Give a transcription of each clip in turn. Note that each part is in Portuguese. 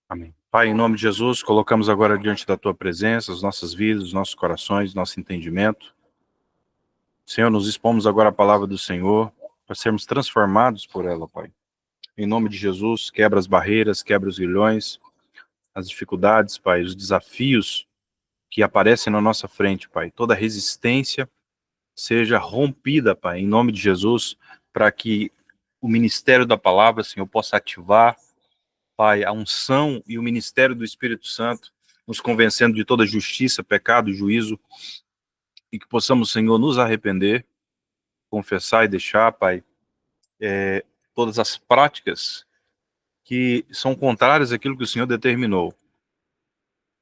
Amém. Pai, em nome de Jesus, colocamos agora diante da Tua presença as nossas vidas, os nossos corações, nosso entendimento. Senhor, nos expomos agora a palavra do Senhor para sermos transformados por ela, Pai. Em nome de Jesus, quebra as barreiras, quebra os grilhões, as dificuldades, Pai, os desafios que aparecem na nossa frente, Pai. Toda resistência seja rompida, Pai, em nome de Jesus, para que o ministério da palavra, Senhor, possa ativar, Pai, a unção e o ministério do Espírito Santo, nos convencendo de toda justiça, pecado, juízo, e que possamos, Senhor, nos arrepender, confessar e deixar, Pai, todas as práticas que são contrárias àquilo que o Senhor determinou.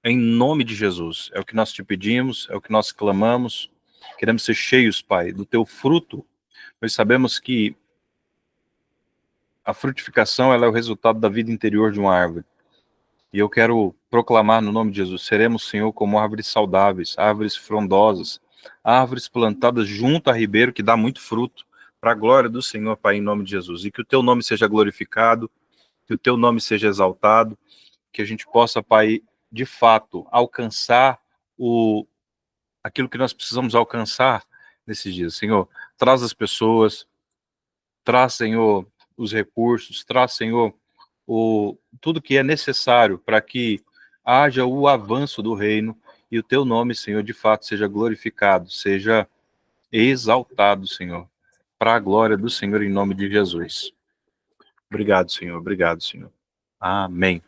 Em nome de Jesus, é o que nós te pedimos, é o que nós clamamos. Queremos ser cheios, Pai, do teu fruto. Nós sabemos que a frutificação ela é o resultado da vida interior de uma árvore. E eu quero proclamar no nome de Jesus, seremos, Senhor, como árvores saudáveis, árvores frondosas, árvores plantadas junto a ribeiro que dá muito fruto, para a glória do Senhor, Pai, em nome de Jesus. E que o teu nome seja glorificado, que o teu nome seja exaltado, que a gente possa, Pai, de fato, alcançar aquilo que nós precisamos alcançar nesses dias. Senhor, traz as pessoas, traz, Senhor, os recursos, traz, Senhor, tudo que é necessário para que haja o avanço do reino e o teu nome, Senhor, de fato seja glorificado, seja exaltado, Senhor, para a glória do Senhor em nome de Jesus. Obrigado, Senhor, obrigado, Senhor. Amém.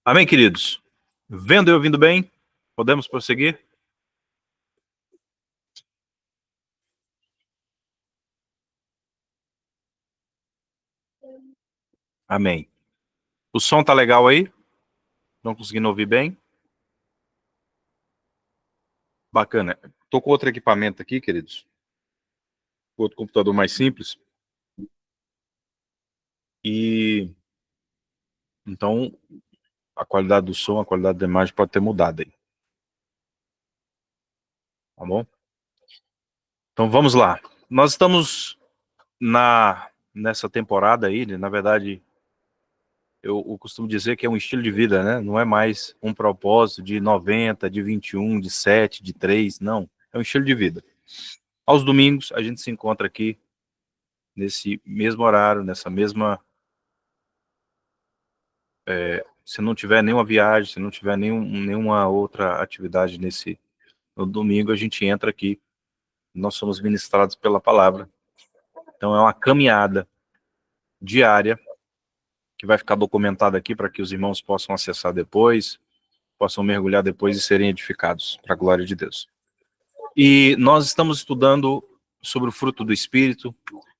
Amém, queridos? Vendo e ouvindo bem? Podemos prosseguir? Amém. O som tá legal aí? Não conseguindo ouvir bem? Bacana. Tô com outro equipamento aqui, queridos. Outro computador mais simples. E então a qualidade do som, a qualidade da imagem pode ter mudado aí. Tá bom? Então vamos lá. Nós estamos nessa temporada aí, né? Na verdade, eu costumo dizer que é um estilo de vida, né? Não é mais um propósito de 90, de 21, de 7, de 3, não. É um estilo de vida. Aos domingos, a gente se encontra aqui nesse mesmo horário, nessa mesma... se não tiver nenhuma viagem, se não tiver nenhuma outra atividade no domingo, a gente entra aqui. Nós somos ministrados pela palavra. Então é uma caminhada diária que vai ficar documentada aqui para que os irmãos possam acessar depois, possam mergulhar depois e serem edificados para a glória de Deus. E nós estamos estudando sobre o fruto do Espírito.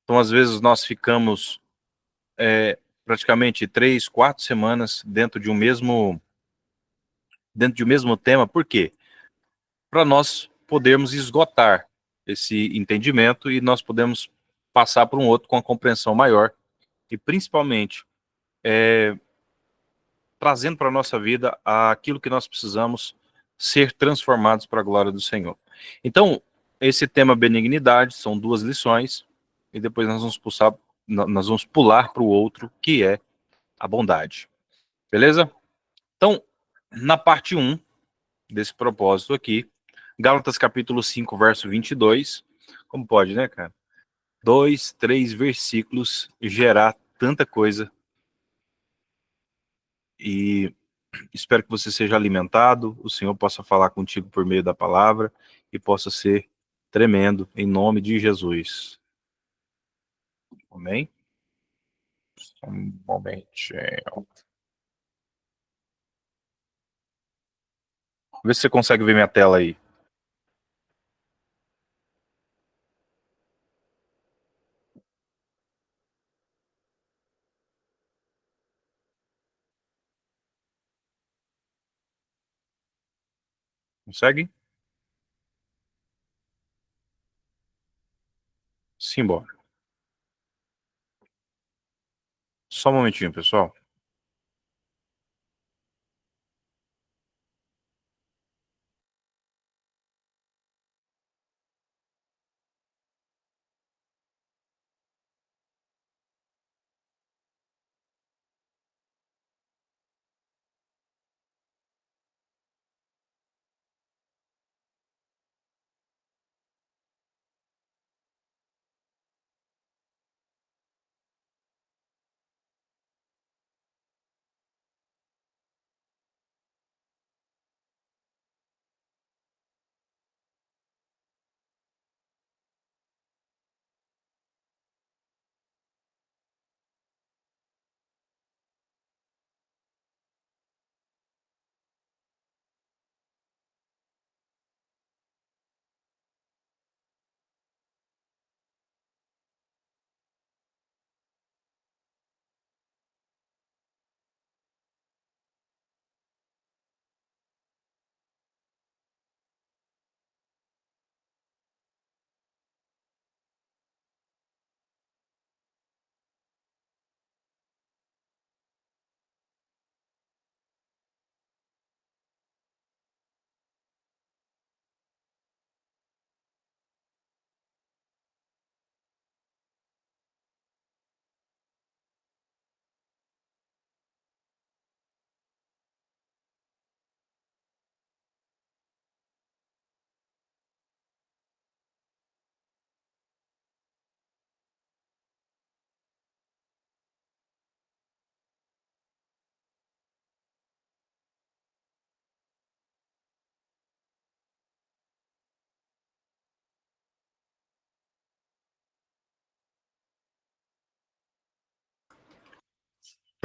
Então às vezes nós ficamos praticamente 3, 4 semanas dentro de um mesmo tema. Por quê? Para nós podermos esgotar esse entendimento e nós podemos passar para um outro com a compreensão maior e principalmente trazendo para a nossa vida aquilo que nós precisamos ser transformados para a glória do Senhor. Então, esse tema benignidade são 2 lições e depois nós vamos pular para o outro, que é a bondade. Beleza? Então, na parte 1 desse propósito aqui, Gálatas capítulo 5, verso 22, como pode, né, cara? 2, 3 versículos gerar tanta coisa. E espero que você seja alimentado, o Senhor possa falar contigo por meio da palavra e possa ser tremendo, em nome de Jesus. Amém? Um momentinho. Vê se você consegue ver minha tela aí. Consegue? Simbora. Só um momentinho, pessoal.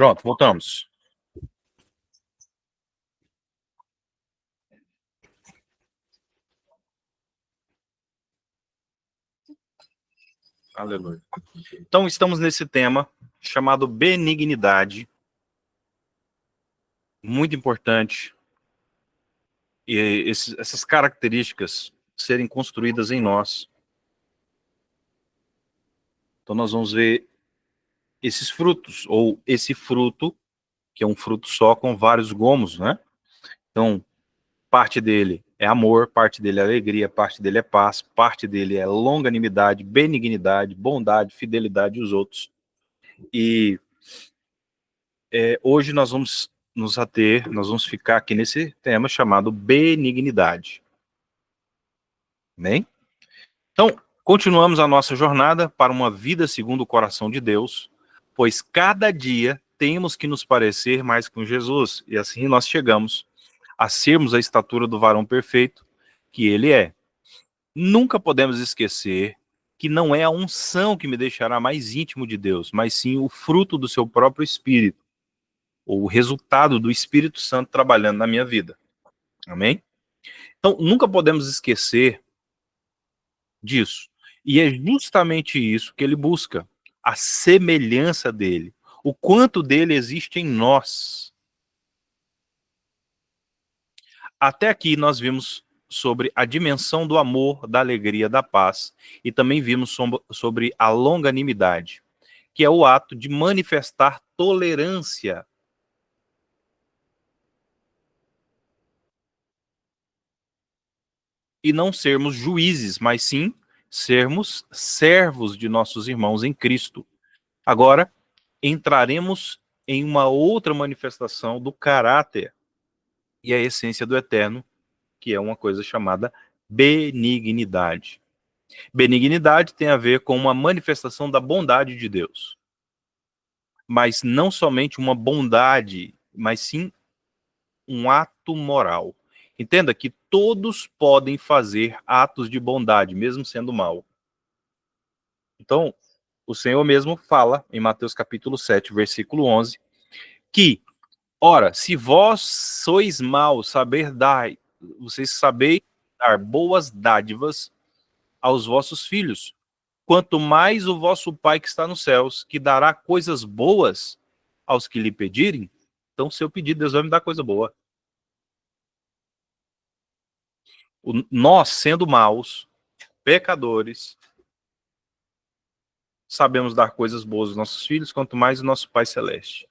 Pronto, voltamos. Aleluia. Então, estamos nesse tema chamado benignidade, muito importante, e essas características serem construídas em nós. Então, nós vamos ver esses frutos, ou esse fruto, que é um fruto só com vários gomos, né? Então, parte dele é amor, parte dele é alegria, parte dele é paz, parte dele é longanimidade, benignidade, bondade, fidelidade e os outros. E hoje nós vamos nos ater, nós vamos ficar aqui nesse tema chamado benignidade. Amém? Então, continuamos a nossa jornada para uma vida segundo o coração de Deus, pois cada dia temos que nos parecer mais com Jesus, e assim nós chegamos a sermos a estatura do varão perfeito que ele é. Nunca podemos esquecer que não é a unção que me deixará mais íntimo de Deus, mas sim o fruto do seu próprio Espírito, ou o resultado do Espírito Santo trabalhando na minha vida. Amém? Então, nunca podemos esquecer disso. E é justamente isso que ele busca, a semelhança dele, o quanto dele existe em nós. Até aqui nós vimos sobre a dimensão do amor, da alegria, da paz, e também vimos sobre a longanimidade, que é o ato de manifestar tolerância. E não sermos juízes, mas sim sermos servos de nossos irmãos em Cristo. Agora, entraremos em uma outra manifestação do caráter e a essência do eterno, que é uma coisa chamada benignidade. Benignidade tem a ver com uma manifestação da bondade de Deus. Mas não somente uma bondade, mas sim um ato moral. Entenda que todos podem fazer atos de bondade, mesmo sendo mal. Então, o Senhor mesmo fala, em Mateus capítulo 7, versículo 11, que, ora, se vós sois maus, vocês sabeis dar boas dádivas aos vossos filhos, quanto mais o vosso Pai que está nos céus, que dará coisas boas aos que lhe pedirem. Então, se eu pedir, Deus vai me dar coisa boa. Nós, sendo maus, pecadores, sabemos dar coisas boas aos nossos filhos, quanto mais o nosso Pai Celeste.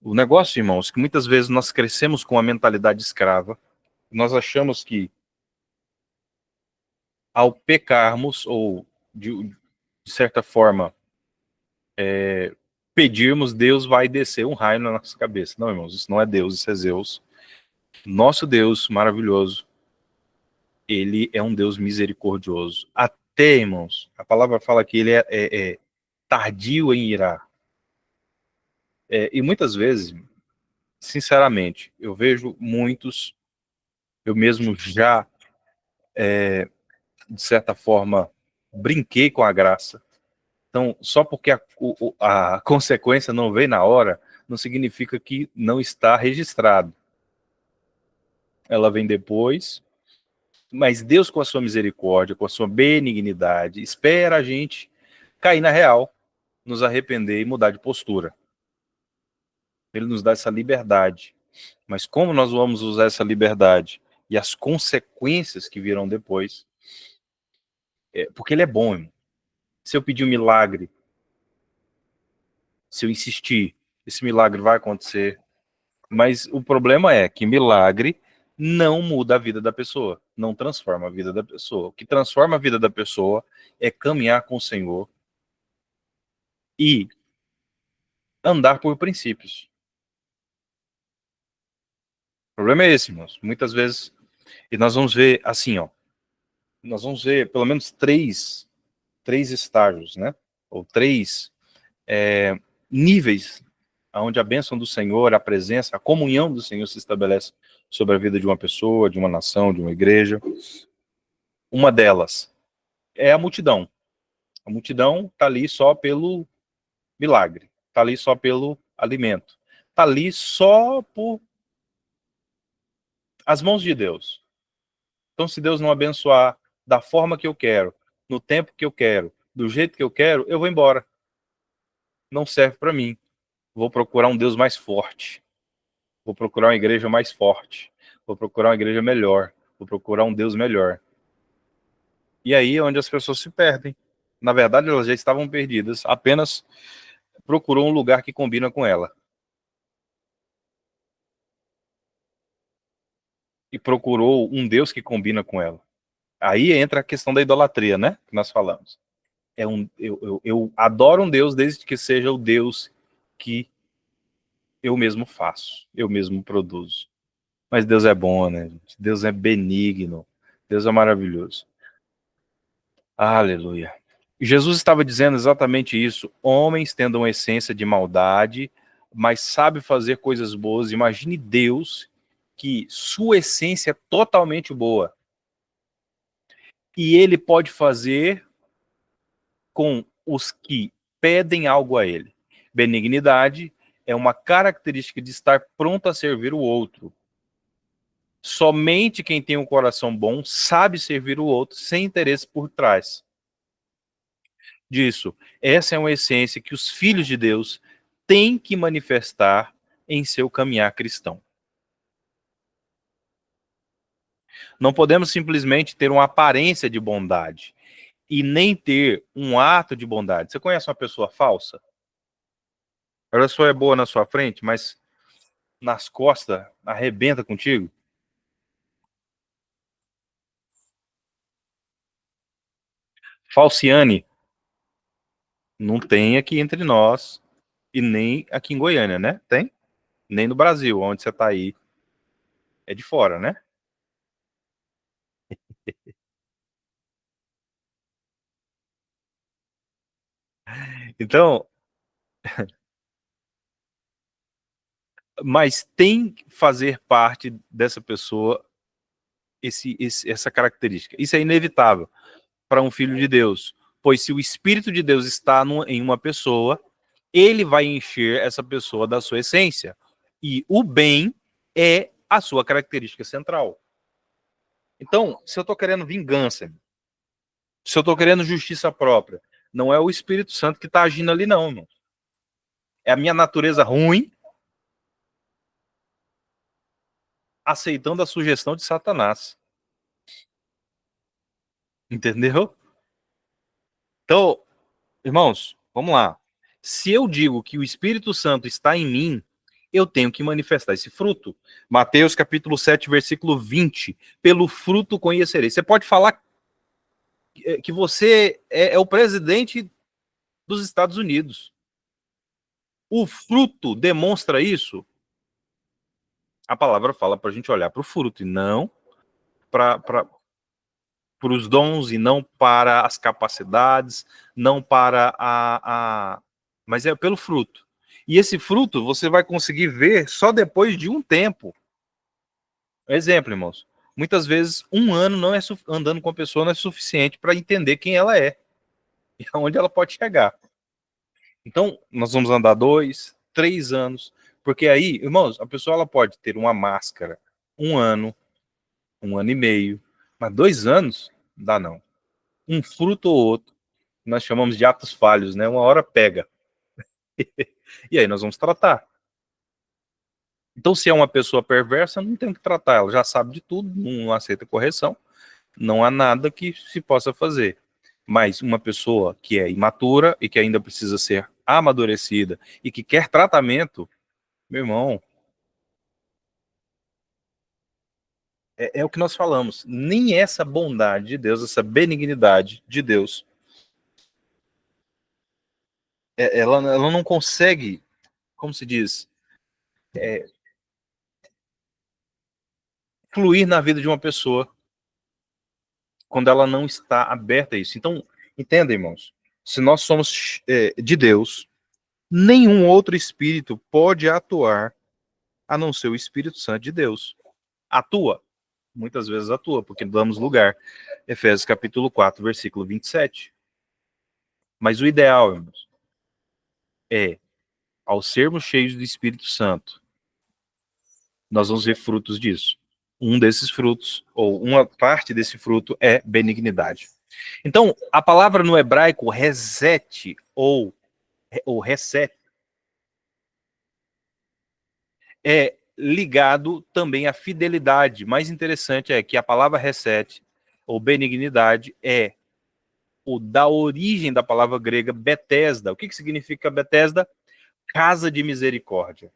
O negócio, irmãos, é que muitas vezes nós crescemos com a mentalidade escrava, nós achamos que ao pecarmos, ou de certa forma, pedirmos, Deus vai descer um raio na nossa cabeça. Não, irmãos, isso não é Deus, isso é Zeus. Nosso Deus maravilhoso, ele é um Deus misericordioso. Até, irmãos, a palavra fala que ele é tardio em irar. E muitas vezes, sinceramente, eu vejo muitos, eu mesmo já, de certa forma, brinquei com a graça. Então, só porque a consequência não veio na hora, não significa que não está registrado. Ela vem depois, mas Deus, com a sua misericórdia, com a sua benignidade, espera a gente cair na real, nos arrepender e mudar de postura. Ele nos dá essa liberdade. Mas como nós vamos usar essa liberdade e as consequências que virão depois, porque ele é bom, irmão. Se eu pedir um milagre, se eu insistir, esse milagre vai acontecer. Mas o problema é que milagre não muda a vida da pessoa, não transforma a vida da pessoa. O que transforma a vida da pessoa é caminhar com o Senhor e andar por princípios. O problema é esse, irmãos. Muitas vezes, e nós vamos ver assim, ó, nós vamos ver pelo menos três estágios, né? Ou três níveis onde a bênção do Senhor, a presença, a comunhão do Senhor se estabelece sobre a vida de uma pessoa, de uma nação, de uma igreja. Uma delas é a multidão. A multidão está ali só pelo milagre, está ali só pelo alimento. Está ali só por as mãos de Deus. Então, se Deus não abençoar da forma que eu quero, no tempo que eu quero, do jeito que eu quero, eu vou embora. Não serve para mim. Vou procurar um Deus mais forte. Vou procurar uma igreja mais forte. Vou procurar uma igreja melhor. Vou procurar um Deus melhor. E aí é onde as pessoas se perdem. Na verdade, elas já estavam perdidas. Apenas procurou um lugar que combina com ela. E procurou um Deus que combina com ela. Aí entra a questão da idolatria, né? Que nós falamos. Eu adoro um Deus desde que seja o Deus que eu mesmo faço, eu mesmo produzo. Mas Deus é bom, né? Deus é benigno. Deus é maravilhoso. Aleluia. Jesus estava dizendo exatamente isso. Homens tendo uma essência de maldade, mas sabe fazer coisas boas. Imagine Deus, que sua essência é totalmente boa. E ele pode fazer com os que pedem algo a ele. Benignidade é uma característica de estar pronto a servir o outro. Somente quem tem um coração bom sabe servir o outro sem interesse por trás disso. Essa é uma essência que os filhos de Deus têm que manifestar em seu caminhar cristão. Não podemos simplesmente ter uma aparência de bondade e nem ter um ato de bondade. Você conhece uma pessoa falsa? Ela só é boa na sua frente, mas nas costas arrebenta contigo? Falciane não tem aqui entre nós e nem aqui em Goiânia, né? Tem? Nem no Brasil, onde você está aí. É de fora, né? Então, mas tem que fazer parte dessa pessoa essa característica. Isso é inevitável para um filho de Deus, pois se o Espírito de Deus está em uma pessoa, ele vai encher essa pessoa da sua essência. E o bem é a sua característica central. Então, se eu estou querendo vingança, se eu estou querendo justiça própria, não é o Espírito Santo que está agindo ali, não, irmão. É a minha natureza ruim aceitando a sugestão de Satanás. Entendeu? Então, irmãos, vamos lá. Se eu digo que o Espírito Santo está em mim, eu tenho que manifestar esse fruto. Mateus capítulo 7, versículo 20. Pelo fruto conhecereis. Você pode falar que você é o presidente dos Estados Unidos. O fruto demonstra isso? A palavra fala para a gente olhar para o fruto e não para os dons e não para as capacidades, não para mas é pelo fruto. E esse fruto você vai conseguir ver só depois de um tempo. Exemplo, irmãos. Muitas vezes um ano não é andando com a pessoa não é suficiente para entender quem ela é e aonde ela pode chegar. Então, nós vamos andar 2, 3 anos, porque aí, irmãos, a pessoa ela pode ter uma máscara 1 ano e meio, mas 2 anos, não dá não. Um fruto ou outro, nós chamamos de atos falhos, né? Uma hora pega. E aí nós vamos tratar. Então, se é uma pessoa perversa, não tem que tratar, ela já sabe de tudo, não aceita correção, não há nada que se possa fazer. Mas uma pessoa que é imatura e que ainda precisa ser amadurecida e que quer tratamento, meu irmão, é o que nós falamos. Nem essa bondade de Deus, essa benignidade de Deus, ela não consegue, como se diz, fluir na vida de uma pessoa quando ela não está aberta a isso. Então, entenda, irmãos, se nós somos de Deus, nenhum outro espírito pode atuar a não ser o Espírito Santo de Deus. Atua? Muitas vezes atua, porque damos lugar. Efésios capítulo 4, versículo 27. Mas o ideal, irmãos, é ao sermos cheios do Espírito Santo, nós vamos ver frutos disso. Um desses frutos, ou uma parte desse fruto, é benignidade. Então, a palavra no hebraico, reset, ou reset, é ligado também à fidelidade. Mais interessante é que a palavra reset, ou benignidade, é o da origem da palavra grega Betesda. O que significa Betesda? Casa de misericórdia.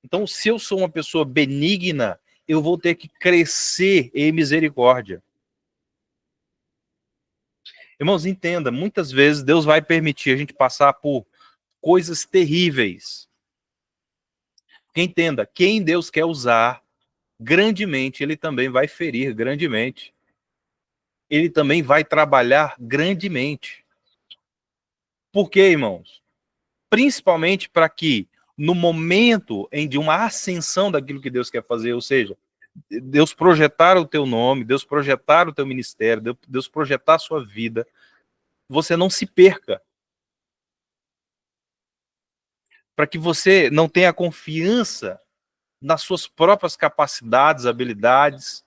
Então, se eu sou uma pessoa benigna, eu vou ter que crescer em misericórdia. Irmãos, entenda, muitas vezes Deus vai permitir a gente passar por coisas terríveis. Entenda, quem Deus quer usar grandemente, ele também vai ferir grandemente. Ele também vai trabalhar grandemente. Por quê, irmãos? Principalmente para que, no momento de uma ascensão daquilo que Deus quer fazer, ou seja, Deus projetar o teu nome, Deus projetar o teu ministério, Deus projetar a sua vida, você não se perca. Para que você não tenha confiança nas suas próprias capacidades, habilidades,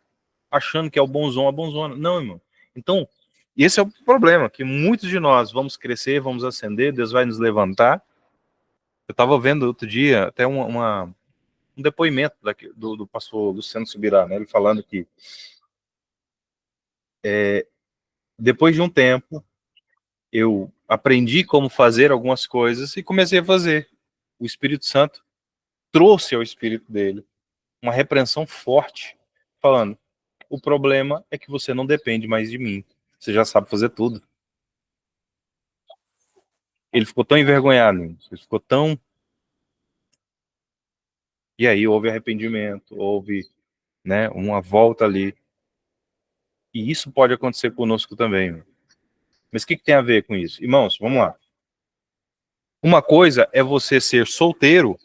achando que é o bonzão, a bonzona. Não, irmão. Então, esse é o problema, que muitos de nós vamos crescer, vamos ascender, Deus vai nos levantar. Eu estava vendo outro dia até um depoimento do pastor Luciano Subirá, né? Ele falando que depois de um tempo, eu aprendi como fazer algumas coisas e comecei a fazer. O Espírito Santo trouxe ao espírito dele uma repreensão forte, falando: o problema é que você não depende mais de mim. Você já sabe fazer tudo. Ele ficou tão envergonhado, ele ficou tão... E aí houve arrependimento, houve, né, uma volta ali. E isso pode acontecer conosco também. Mas o que tem a ver com isso? Irmãos, vamos lá. Uma coisa é você ser solteiro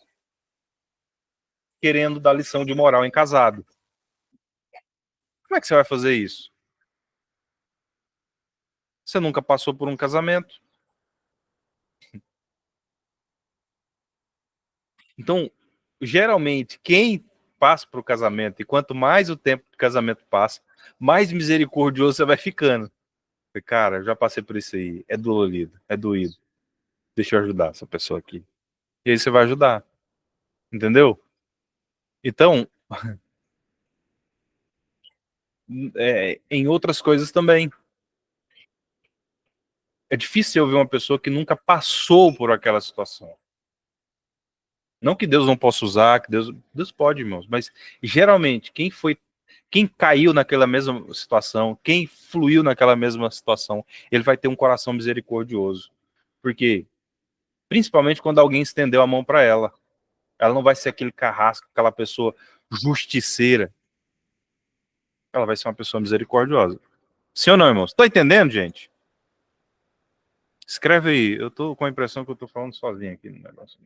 querendo dar lição de moral em casado. Como é que você vai fazer isso? Você nunca passou por um casamento. Então, geralmente, quem passa para o casamento, e quanto mais o tempo do casamento passa, mais misericordioso você vai ficando. Cara, eu já passei por isso aí. É dolorido, é doído. Deixa eu ajudar essa pessoa aqui. E aí você vai ajudar. Entendeu? Então, em outras coisas também. É difícil ouvir uma pessoa que nunca passou por aquela situação. Não que Deus não possa usar, que Deus pode, irmãos, mas geralmente quem caiu naquela mesma situação, quem fluiu naquela mesma situação, ele vai ter um coração misericordioso. Porque, principalmente quando alguém estendeu a mão para ela não vai ser aquele carrasco, aquela pessoa justiceira. Ela vai ser uma pessoa misericordiosa. Sim ou não, irmãos? Estão entendendo, gente? Escreve aí. Eu tô com a impressão que eu tô falando sozinho aqui no negócio.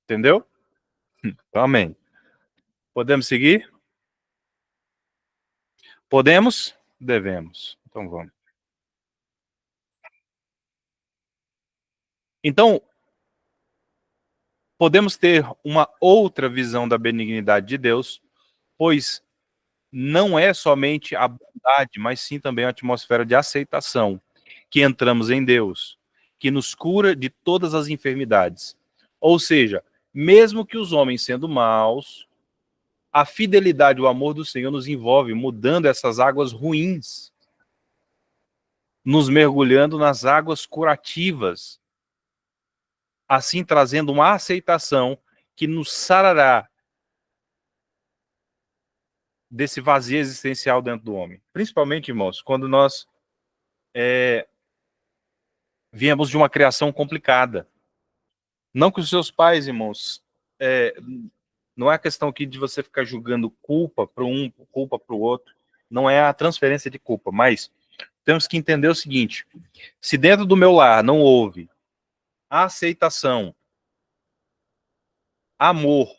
Entendeu? Então, amém. Podemos seguir? Podemos? Devemos. Então vamos. Então, podemos ter uma outra visão da benignidade de Deus, pois não é somente a bondade, mas sim também a atmosfera de aceitação que entramos em Deus, que nos cura de todas as enfermidades. Ou seja, mesmo que os homens sendo maus, a fidelidade e o amor do Senhor nos envolve, mudando essas águas ruins, nos mergulhando nas águas curativas, assim trazendo uma aceitação que nos sarará desse vazio existencial dentro do homem. Principalmente, irmãos, quando nós viemos de uma criação complicada. Não que os seus pais, irmãos, não é questão aqui de você ficar julgando culpa para um, culpa para o outro. não é a transferência de culpa, mas temos que entender o seguinte: se dentro do meu lar não houve aceitação, amor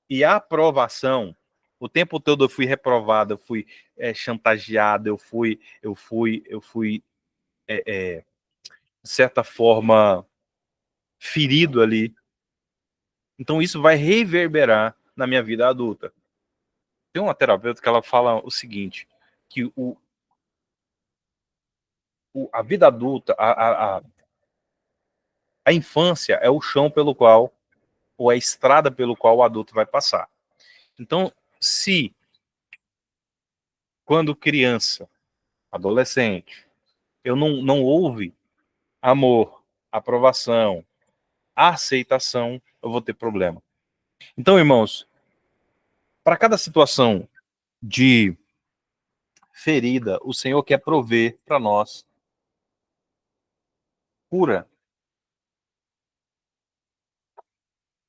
e aprovação, o tempo todo eu fui reprovado, eu fui chantageado, eu fui de certa forma ferido ali. Então isso vai reverberar na minha vida adulta. Tem uma terapeuta que ela fala o seguinte, que a vida adulta, a infância é o chão pelo qual, ou a estrada pelo qual o adulto vai passar. Então, se quando criança, adolescente, eu não houve amor, aprovação, aceitação, eu vou ter problema. Então, irmãos, para cada situação de ferida, o Senhor quer prover para nós cura,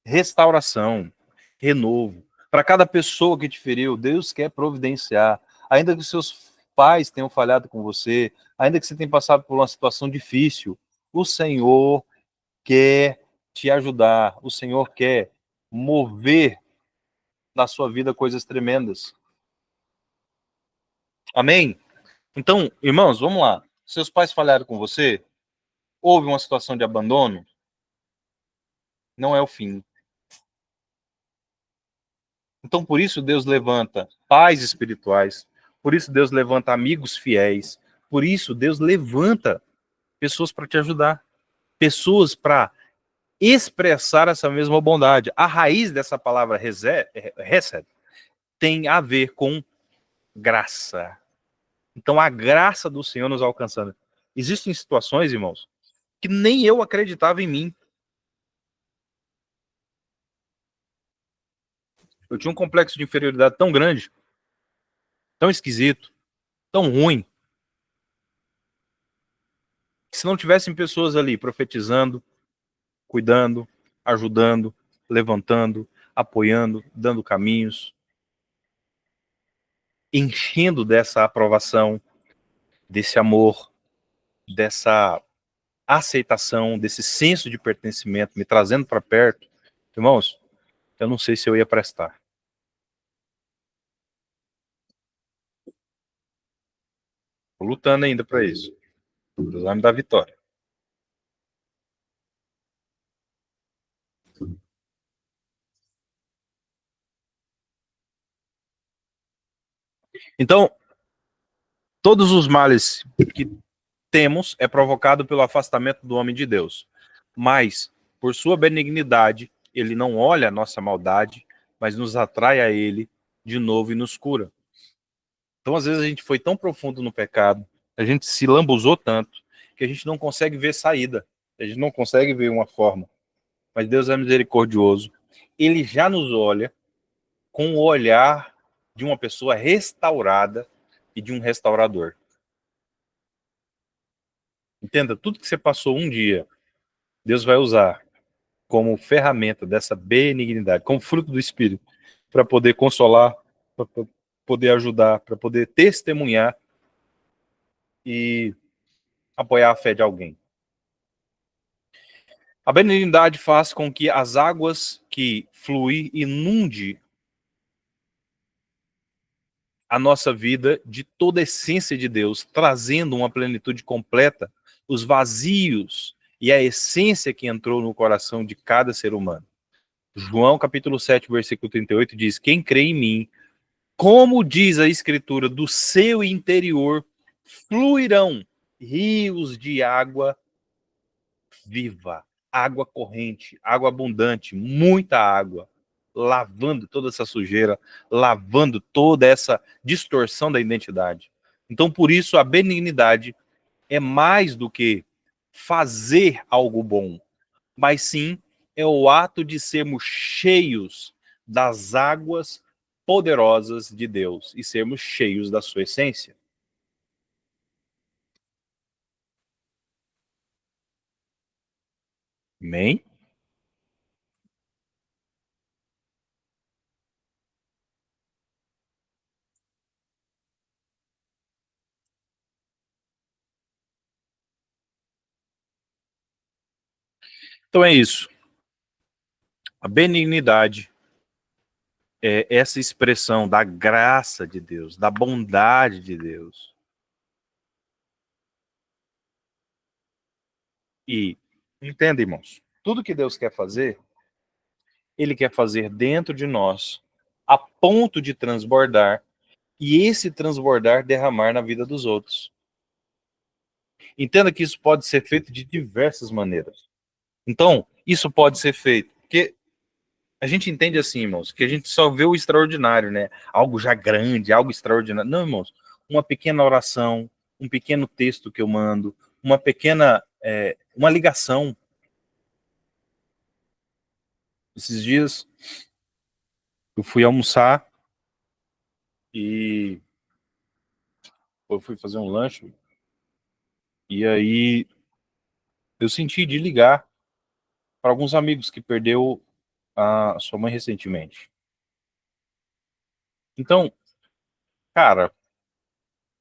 restauração, renovo. Para cada pessoa que te feriu, Deus quer providenciar. Ainda que os seus pais tenham falhado com você, ainda que você tenha passado por uma situação difícil, o Senhor quer te ajudar. O Senhor quer mover na sua vida coisas tremendas. Amém? Então, irmãos, vamos lá. Seus pais falharam com você? Houve uma situação de abandono? Não é o fim. Então, por isso Deus levanta pais espirituais, por isso Deus levanta amigos fiéis, por isso Deus levanta pessoas para te ajudar, pessoas para expressar essa mesma bondade. A raiz dessa palavra hesed tem a ver com graça. Então, a graça do Senhor nos alcançando. Existem situações, irmãos, que nem eu acreditava em mim. Eu tinha um complexo de inferioridade tão grande, tão esquisito, tão ruim, que se não tivessem pessoas ali profetizando, cuidando, ajudando, levantando, apoiando, dando caminhos, enchendo dessa aprovação, desse amor, dessa aceitação, desse senso de pertencimento, me trazendo para perto, irmãos, eu não sei se eu ia prestar. Estou lutando ainda para isso. Deus vai me dar vitória. Então, todos os males que temos é provocado pelo afastamento do homem de Deus. Mas, por sua benignidade, ele não olha a nossa maldade, mas nos atrai a ele de novo e nos cura. Então, às vezes, a gente foi tão profundo no pecado, a gente se lambuzou tanto, que a gente não consegue ver saída, a gente não consegue ver uma forma. Mas Deus é misericordioso. Ele já nos olha com o olhar de uma pessoa restaurada e de um restaurador. Entenda, tudo que você passou um dia, Deus vai usar como ferramenta dessa benignidade, como fruto do Espírito, para poder consolar, para poder ajudar, para poder testemunhar e apoiar a fé de alguém. A benignidade faz com que as águas que fluem inunde a nossa vida de toda a essência de Deus, trazendo uma plenitude completa, os vazios e a essência que entrou no coração de cada ser humano. João capítulo 7, versículo 38 diz: quem crê em mim, como diz a Escritura, do seu interior fluirão rios de água viva, água corrente, água abundante, muita água, lavando toda essa sujeira, lavando toda essa distorção da identidade. Então, por isso, a benignidade é mais do que fazer algo bom, mas sim é o ato de sermos cheios das águas poderosas de Deus e sermos cheios da sua essência. Amém? Então é isso. A benignidade é essa expressão da graça de Deus, da bondade de Deus. E entenda, irmãos, tudo que Deus quer fazer, Ele quer fazer dentro de nós, a ponto de transbordar, e esse transbordar derramar na vida dos outros. Entenda que isso pode ser feito de diversas maneiras. Então, isso pode ser feito, porque a gente entende assim, irmãos, que a gente só vê o extraordinário, né? Algo já grande, algo extraordinário. Não, irmãos, uma pequena oração, um pequeno texto que eu mando, uma pequena, uma ligação. Esses dias eu fui almoçar e eu fui fazer um lanche e aí eu senti de ligar para alguns amigos que perdeu a sua mãe recentemente. Então, cara, a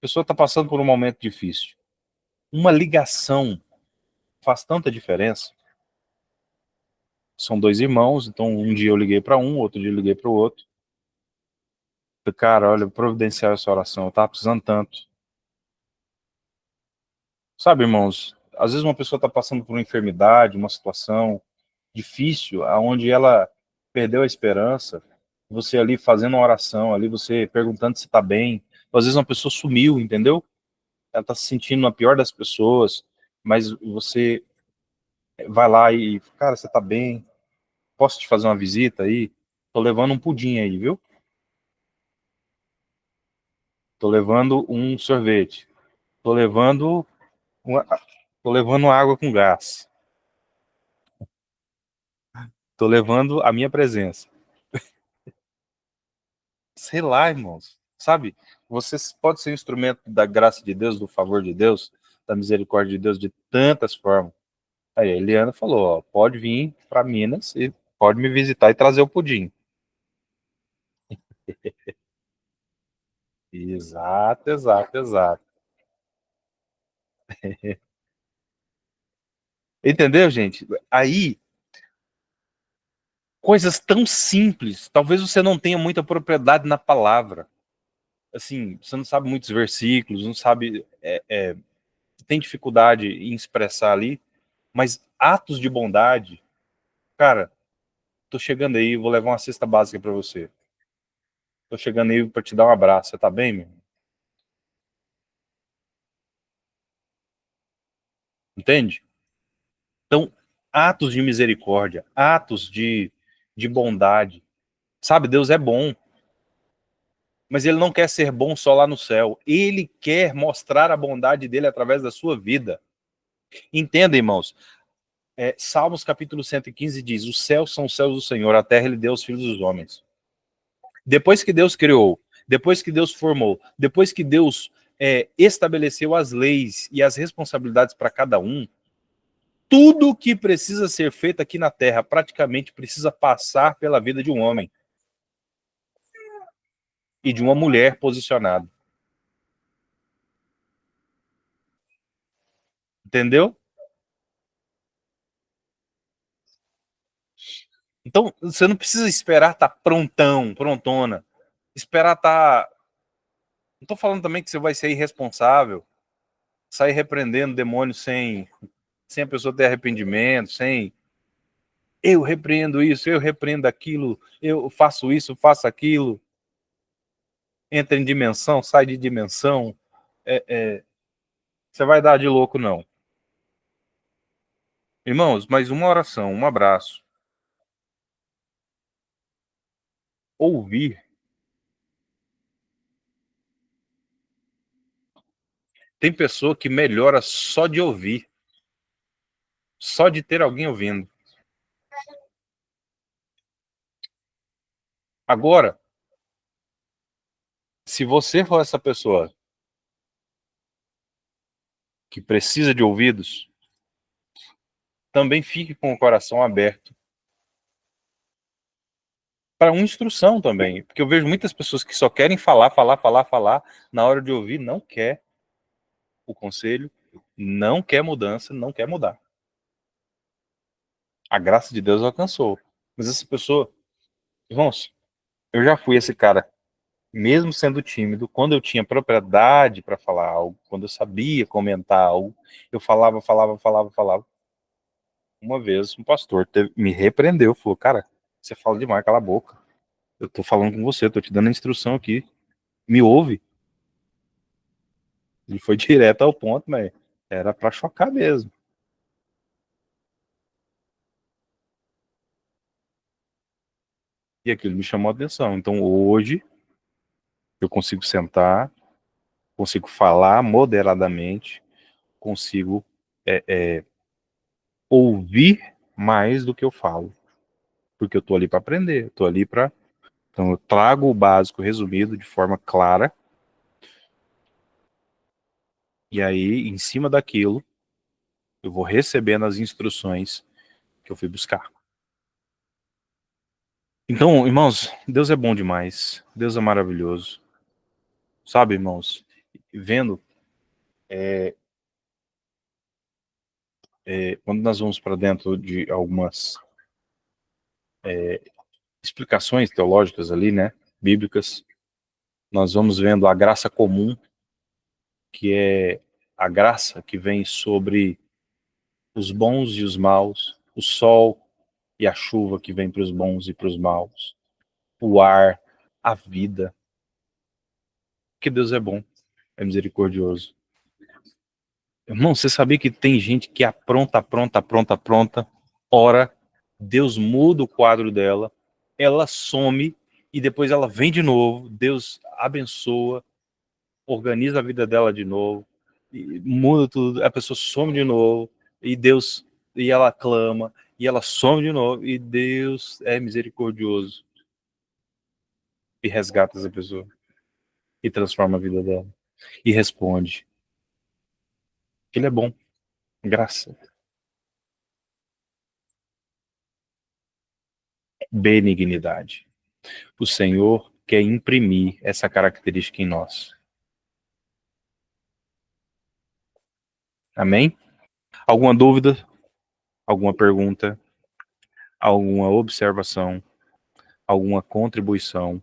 pessoa está passando por um momento difícil. Uma ligação faz tanta diferença. São dois irmãos, então um dia eu liguei para um, outro dia eu liguei para o outro. Falei, cara, olha, providenciar essa oração, eu tava precisando tanto. Sabe, irmãos, às vezes uma pessoa está passando por uma enfermidade, uma situação difícil, aonde ela perdeu a esperança, você ali fazendo uma oração, ali você perguntando se está bem. Às vezes uma pessoa sumiu, entendeu? Ela está se sentindo a pior das pessoas, mas você vai lá e, cara, você está bem? Posso te fazer uma visita aí? Tô levando um pudim aí, viu? Tô levando um sorvete. Tô levando uma, tô levando água com gás. Tô levando a minha presença. Sei lá, irmãos. Sabe? Você pode ser um instrumento da graça de Deus, do favor de Deus, da misericórdia de Deus de tantas formas. Aí a Eliana falou, ó, pode vir para Minas e pode me visitar e trazer o pudim. Exato, exato, exato. Entendeu, gente? Aí, coisas tão simples, talvez você não tenha muita propriedade na palavra. Assim, você não sabe muitos versículos, não sabe, tem dificuldade em expressar ali, mas atos de bondade, cara, tô chegando aí, vou levar uma cesta básica para você. Tô chegando aí para te dar um abraço, você tá bem, meu? Entende? Então, atos de misericórdia, atos de bondade. Sabe, Deus é bom, mas Ele não quer ser bom só lá no céu. Ele quer mostrar a bondade dele através da sua vida. Entenda, irmãos. Salmos capítulo 115 diz, os céus são os céus do Senhor, a terra Ele deu aos filhos dos homens. Depois que Deus criou, depois que Deus formou, depois que Deus estabeleceu as leis e as responsabilidades para cada um, tudo que precisa ser feito aqui na terra praticamente precisa passar pela vida de um homem e de uma mulher posicionada. Entendeu? Então, você não precisa esperar estar prontão, prontona. Esperar estar... Não estou falando também que você vai ser irresponsável, sair repreendendo demônios sem a pessoa ter arrependimento, sem eu repreendo isso, eu repreendo aquilo, eu faço isso, faço aquilo, entra em dimensão, sai de dimensão. Você vai dar de louco, não. Irmãos, mais uma oração, um abraço. Ouvir. Tem pessoa que melhora só de ouvir, só de ter alguém ouvindo. Agora, se você for essa pessoa que precisa de ouvidos, também fique com o coração aberto para uma instrução também. Porque eu vejo muitas pessoas que só querem falar, falar, falar, falar, na hora de ouvir não quer o conselho, não quer mudança, não quer mudar. A graça de Deus alcançou. Mas essa pessoa, irmãos, eu já fui esse cara, mesmo sendo tímido, quando eu tinha propriedade para falar algo, quando eu sabia comentar algo, eu falava. Uma vez um pastor me repreendeu, falou, cara, você fala demais, cala a boca. Eu tô falando com você, tô te dando a instrução aqui. Me ouve. Ele foi direto ao ponto, mas era para chocar mesmo. E aquilo me chamou a atenção. Então hoje eu consigo sentar, consigo falar moderadamente, consigo é, é, ouvir mais do que eu falo. Porque eu tô ali para aprender, eu tô ali para. Então eu trago o básico resumido de forma clara. E aí, em cima daquilo, eu vou recebendo as instruções que eu fui buscar. Então, irmãos, Deus é bom demais. Deus é maravilhoso. Sabe, irmãos, vendo, quando nós vamos para dentro de algumas explicações teológicas ali, né, bíblicas, nós vamos vendo a graça comum, que é a graça que vem sobre os bons e os maus, o sol e a chuva que vem para os bons e para os maus, o ar, a vida. Que Deus é bom, é misericordioso. Irmão, você sabia que tem gente que apronta, ora, Deus muda o quadro dela, ela some e depois ela vem de novo, Deus abençoa, organiza a vida dela de novo, e muda tudo, a pessoa some de novo, e Deus, e ela clama, e ela some de novo, e Deus é misericordioso e resgata essa pessoa, e transforma a vida dela, e responde. Ele é bom, graça, benignidade. O Senhor quer imprimir essa característica em nós. Amém? Alguma dúvida? Alguma pergunta? Alguma observação? Alguma contribuição?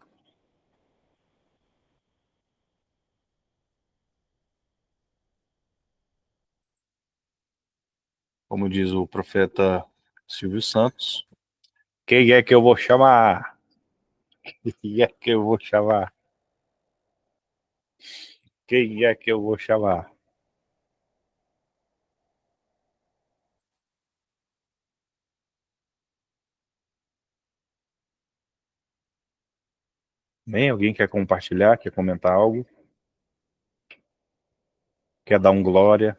Como diz o profeta Silvio Santos, quem é que eu vou chamar? Quem é que eu vou chamar? Quem é que eu vou chamar? Bem, alguém quer compartilhar, quer comentar algo? Quer dar um glória?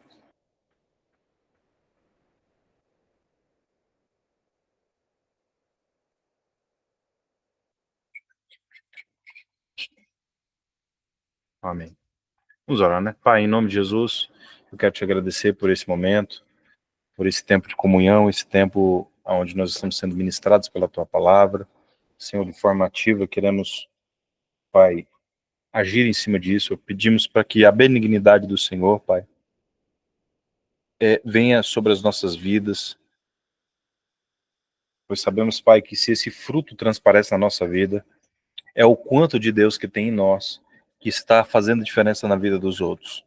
Amém. Vamos orar, né? Pai, em nome de Jesus, eu quero te agradecer por esse momento, por esse tempo de comunhão, esse tempo onde nós estamos sendo ministrados pela Tua Palavra. Senhor, de forma ativa, queremos, Pai, agir em cima disso. Pedimos para que a benignidade do Senhor, Pai, venha sobre as nossas vidas, pois sabemos, Pai, que se esse fruto transparece na nossa vida, é o quanto de Deus que tem em nós, que está fazendo diferença na vida dos outros.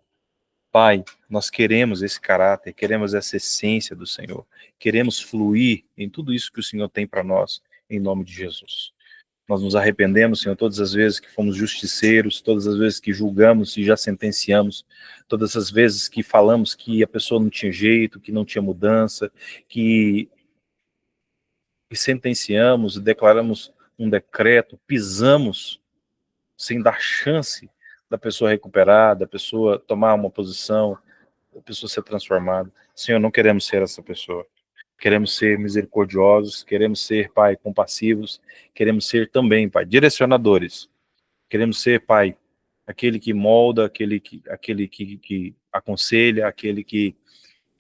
Pai, nós queremos esse caráter, queremos essa essência do Senhor, queremos fluir em tudo isso que o Senhor tem para nós, em nome de Jesus. Nós nos arrependemos, Senhor, todas as vezes que fomos justiceiros, todas as vezes que julgamos e já sentenciamos, todas as vezes que falamos que a pessoa não tinha jeito, que não tinha mudança, que, que sentenciamos e declaramos um decreto, pisamos sem dar chance da pessoa recuperar, da pessoa tomar uma posição, da pessoa ser transformada. Senhor, não queremos ser essa pessoa. Queremos ser misericordiosos, queremos ser, Pai, compassivos, queremos ser também, Pai, direcionadores. Queremos ser, Pai, aquele que molda, aquele que aconselha, aquele que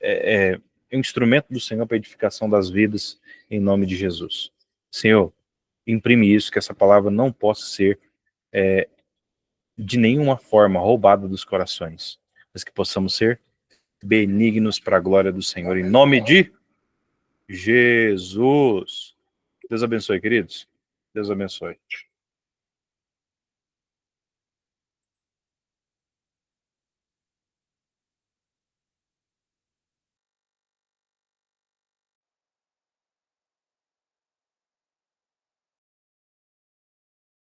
é um instrumento do Senhor para a edificação das vidas, em nome de Jesus. Senhor, imprime isso, que essa palavra não possa ser de nenhuma forma roubada dos corações, mas que possamos ser benignos para a glória do Senhor, em nome de Jesus. Deus abençoe, queridos. Deus abençoe.